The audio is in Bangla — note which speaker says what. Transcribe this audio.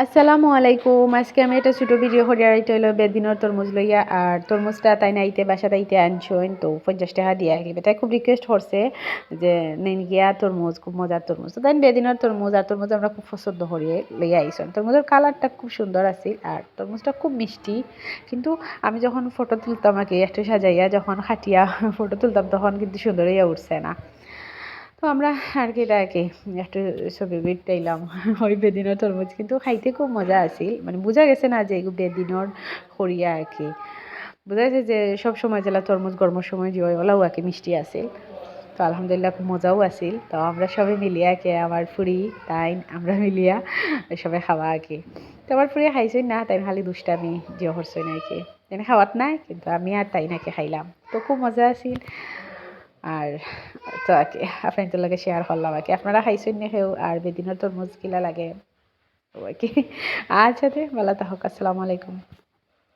Speaker 1: আসসালামু আলাইকুম। আজকে আমি একটা ছোট ভিডিও করি আর এটা হলো বেদিনের তরমুজ লইয়া। আর তরমুজটা তাই নাইতে বাসা তাইতে আনছইন তো 50 টাকা দিয়ে আসবে। তাই খুব রিকোয়েস্ট করছে যে নেন গিয়া তরমুজ খুব মজার তরমুজ। তো তাই বেদিনের তরমুজ আর তরমুজ আমরা খুব পছন্দ করি লইয়া আইসন। তরমুজের কালারটা খুব সুন্দর আছে আর তরমুজটা খুব মিষ্টি। কিন্তু আমি যখন ফটো তুলতাম আর কি একটু সাজাইয়া যখন খাটিয়া ফটো তুলতাম তখন কিন্তু সুন্দর হইয়া উঠছে না। তো আমরা আর কি এটা কি একটু ছবি বিটাইলাম ওই বেদিনের তরমুজ কিন্তু খাইতে খুব মজা আছিল মানে বোঝা গেছে না যে এগুলো বেদিনের খড়িয়া আর কি বোঝা গেছে যে সব সময় জেলা তরমুজ গরমের সময় যে ওলাও আর কি মিষ্টি আছিল। তো আলহামদুলিল্লাহ খুব মজাও আছিল। তো আমরা সবাই মিলিয়া কে আমার ফুরি তাই আমরা মিলিয়া সবাই খাওয়া আর কি। তো আমার ফুরি খাইছই না তাই খালি দুষ্টামি জিও করছই না আর কি তাই খাওয়াত নাই কিন্তু আমি আর তাই নাকি খাইলাম তো খুব মজা আছিল। আর তো আর কি আপনাদের লগে শেয়ার করলাম আর কি আপনারা খাইছেন না কেউ আর বেদিনের তরমুজ কিলা লাগে তো আর কি আচ্ছা ভালো থাকুক। আসসালামু আলাইকুম।